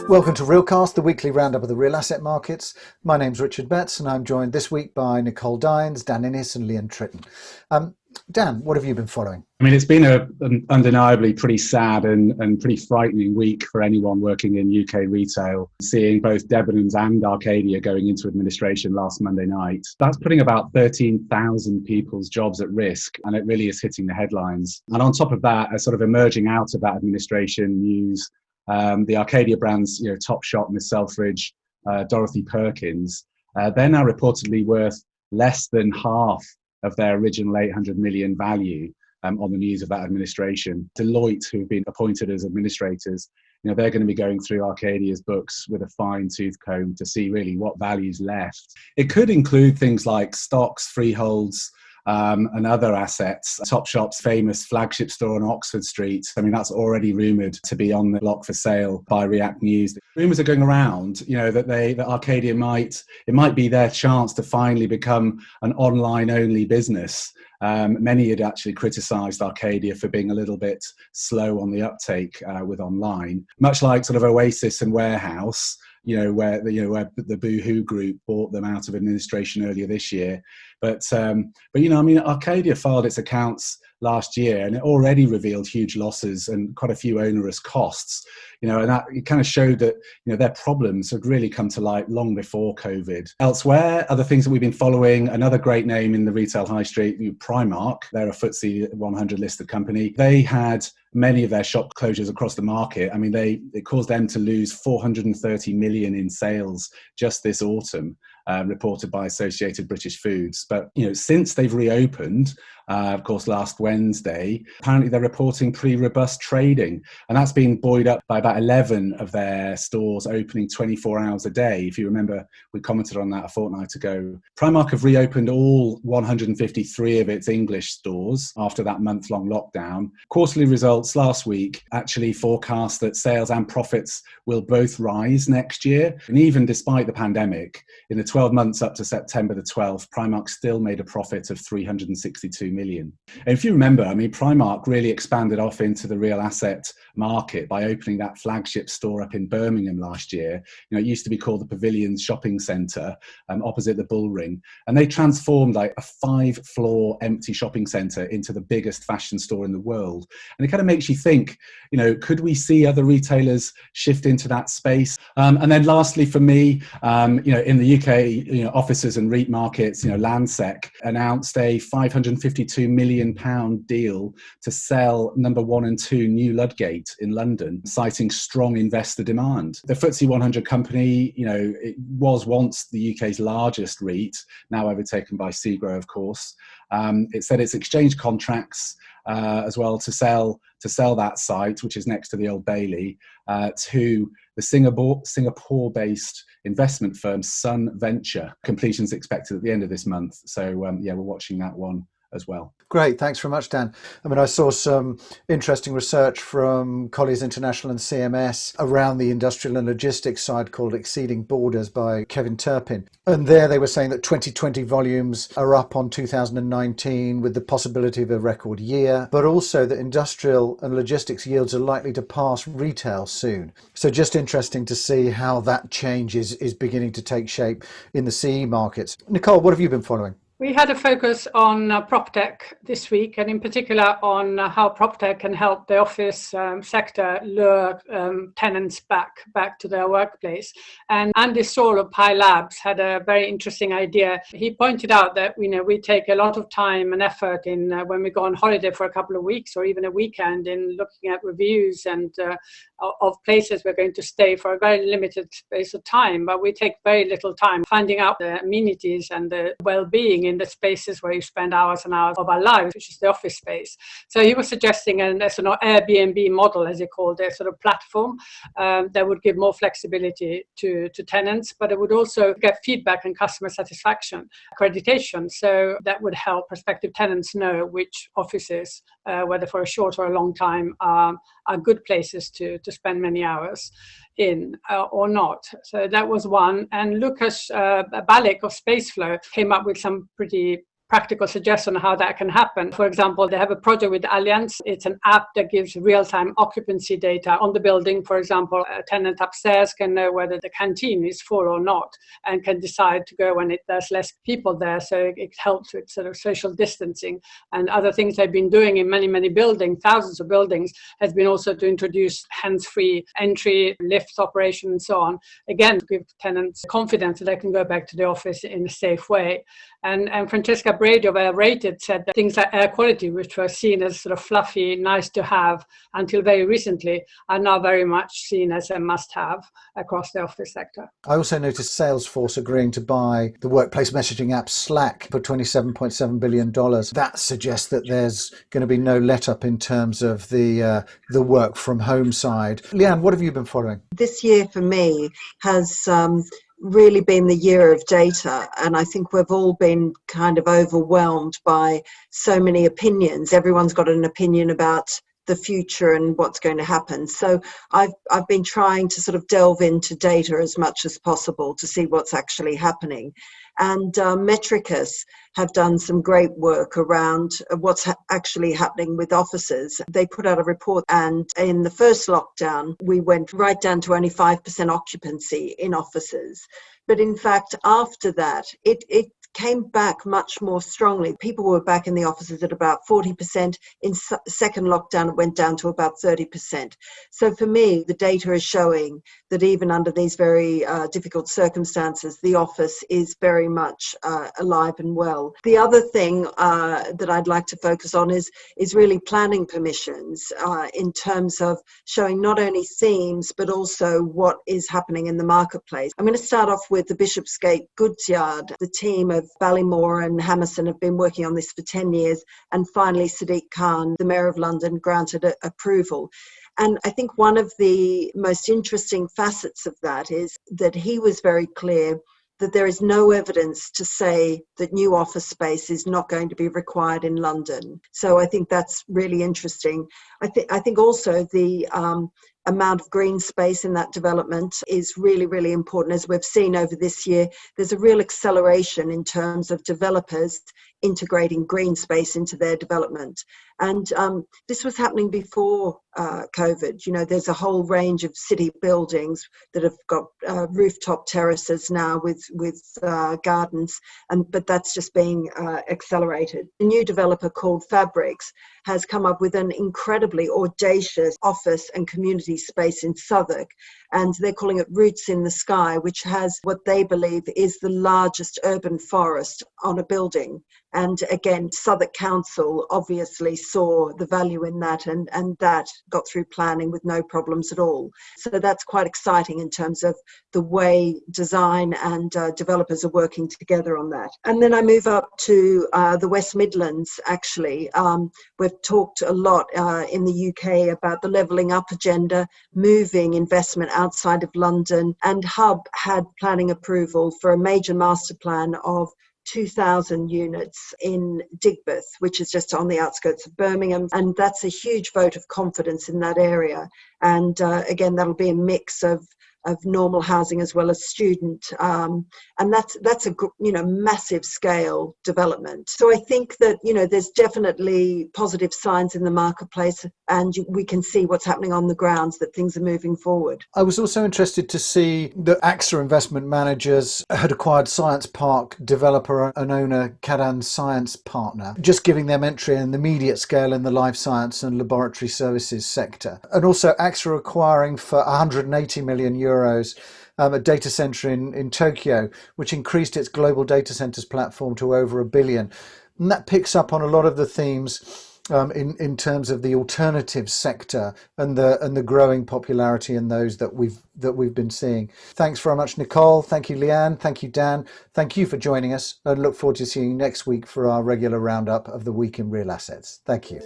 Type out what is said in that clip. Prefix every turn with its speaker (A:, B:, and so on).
A: Welcome to Realcast, the weekly roundup of the real asset markets. My name's Richard Betts and I'm joined this week by Nicole Dines, Dan Innes and Leon Tritton. Dan, what have you been following?
B: I mean, it's been an undeniably pretty sad and pretty frightening week for anyone working in UK retail, seeing both Debenhams and Arcadia going into administration last Monday night. That's putting about 13,000 people's jobs at risk, and it really is hitting the headlines. And on top of that, as sort of emerging out of that administration news, the Arcadia brands, Topshop, Miss Selfridge, Dorothy Perkins, they're now reportedly worth less than half of their original 800 million value on the news of that administration. Deloitte, who've been appointed as administrators, they're going to be going through Arcadia's books with a fine-tooth comb to see really what value's left. It could include things like stocks, freeholds, and other assets. Topshop's famous flagship store on Oxford Street, that's already rumoured to be on the block for sale by React News. Rumours are going around, that Arcadia might be their chance to finally become an online-only business. Many had actually criticised Arcadia for being a little bit slow on the uptake with online, much like sort of Oasis and Warehouse. Where the Boohoo Group bought them out of administration earlier this year. But Arcadia filed its accounts last year and it already revealed huge losses and quite a few onerous costs. And that it kind of showed that, their problems had really come to light long before COVID. Elsewhere, other things that we've been following, another great name in the retail high street, Primark, they're a FTSE 100 listed company. They had many of their shop closures across the market. It caused them to lose 430 million in sales just this autumn, reported by Associated British Foods. But, since they've reopened, of course, last Wednesday, apparently they're reporting pretty robust trading. And that's been buoyed up by about 11 of their stores opening 24 hours a day. If you remember, we commented on that a fortnight ago. Primark have reopened all 153 of its English stores after that month-long lockdown. Quarterly results last week actually forecast that sales and profits will both rise next year. And even despite the pandemic, in the 12 months up to September the 12th, Primark still made a profit of 362 million. And if you remember, Primark really expanded off into the real asset market by opening that flagship store up in Birmingham last year. It used to be called the Pavilions Shopping Centre, opposite the Bull Ring. And they transformed like a 5-floor empty shopping centre into the biggest fashion store in the world. And it kind of makes you think, could we see other retailers shift into that space? And then lastly for me, in the UK, offices and REIT markets, Landsec announced a £552 million deal to sell number 1 and 2 New Ludgate in London, citing strong investor demand. The FTSE 100 company, it was once the UK's largest REIT, now overtaken by Segro, of course. It said its exchange contracts as well to sell that site, which is next to the Old Bailey, to the Singapore-based investment firm Sun Venture. Completion's expected at the end of this month. So we're watching that one as well.
A: Great, thanks very much, Dan. I saw some interesting research from Colliers International and CMS around the industrial and logistics side called Exceeding Borders by Kevin Turpin. And there they were saying that 2020 volumes are up on 2019 with the possibility of a record year, but also that industrial and logistics yields are likely to pass retail soon. So just interesting to see how that change is beginning to take shape in the CE markets. Nicole, what have you been following?
C: We had a focus on Proptech this week, and in particular on how Proptech can help the office sector lure tenants back to their workplace. And Andy Saul of Pi Labs had a very interesting idea. He pointed out that we take a lot of time and effort in when we go on holiday for a couple of weeks or even a weekend in looking at reviews and of places we're going to stay for a very limited space of time, but we take very little time finding out the amenities and the well-being in the spaces where you spend hours and hours of our lives, which is the office space. So he was suggesting a sort of Airbnb model, as he called it, sort of platform that would give more flexibility to tenants, but it would also get feedback and customer satisfaction accreditation. So that would help prospective tenants know which offices, whether for a short or a long time, are good places to spend many hours in or not. So that was one. And Lucas Balik of Spaceflow came up with some pretty practical suggestion on how that can happen. For example, they have a project with Allianz. It's an app that gives real-time occupancy data on the building. For example, a tenant upstairs can know whether the canteen is full or not and can decide to go when there's less people there. So it helps with sort of social distancing. And other things they've been doing in many, many buildings, thousands of buildings, has been also to introduce hands-free entry, lift operation and so on. Again, to give tenants confidence that they can go back to the office in a safe way. And Francesca Brady of Rated said that things like air quality, which were seen as sort of fluffy, nice to have until very recently, are now very much seen as a must-have across the office sector.
A: I also noticed Salesforce agreeing to buy the workplace messaging app Slack for $27.7 billion. That suggests that there's going to be no let-up in terms of the work from home side. Leanne, what have you been following?
D: This year for me has really been the year of data, and I think we've all been kind of overwhelmed by so many opinions. Everyone's got an opinion about the future and what's going to happen. So I've been trying to sort of delve into data as much as possible to see what's actually happening. And Metricus have done some great work around what's actually happening with offices. They put out a report, and in the first lockdown, we went right down to only 5% occupancy in offices. But in fact, after that, it came back much more strongly. People were back in the offices at about 40%. In second lockdown, it went down to about 30%. So for me, the data is showing that even under these very difficult circumstances, the office is very much alive and well. The other thing that I'd like to focus on is really planning permissions in terms of showing not only themes, but also what is happening in the marketplace. I'm going to start off with the Bishopsgate Goods Yard. The team of Ballymore and Hammerson have been working on this for 10 years, and finally Sadiq Khan, the Mayor of London, granted approval. And I think one of the most interesting facets of that is that he was very clear that there is no evidence to say that new office space is not going to be required in London. So I think that's really interesting. I think also the amount of green space in that development is really, really important. As we've seen over this year, there's a real acceleration in terms of developers integrating green space into their development. And this was happening before COVID. You know, there's a whole range of city buildings that have got rooftop terraces now with gardens, but that's just being accelerated. A new developer called Fabrics has come up with an incredibly audacious office and community space in Southwark, and they're calling it Roots in the Sky, which has what they believe is the largest urban forest on a building. And again, Southwark Council obviously saw the value in that, and that got through planning with no problems at all. So that's quite exciting in terms of the way design and developers are working together on that. And then I move up to the West Midlands, actually. We've talked a lot in the UK about the levelling up agenda, moving investment outside of London, and Hub had planning approval for a major master plan of 2,000 units in Digbeth, which is just on the outskirts of Birmingham. And that's a huge vote of confidence in that area. And again, that'll be a mix of normal housing as well as student. And that's a massive scale development. So I think that, there's definitely positive signs in the marketplace, and we can see what's happening on the grounds, that things are moving forward.
A: I was also interested to see that AXA Investment Managers had acquired Science Park developer and owner Cadan Science Partner, just giving them entry in the immediate scale in the life science and laboratory services sector. And also AXA acquiring for €180 million a data center in Tokyo, which increased its global data centers platform to over $1 billion. And that picks up on a lot of the themes in terms of the alternative sector and the growing popularity in those that we've been seeing. Thanks very much, Nicole. Thank you, Leanne. Thank you, Dan. Thank you for joining us. I look forward to seeing you next week for our regular roundup of the week in real assets. Thank you.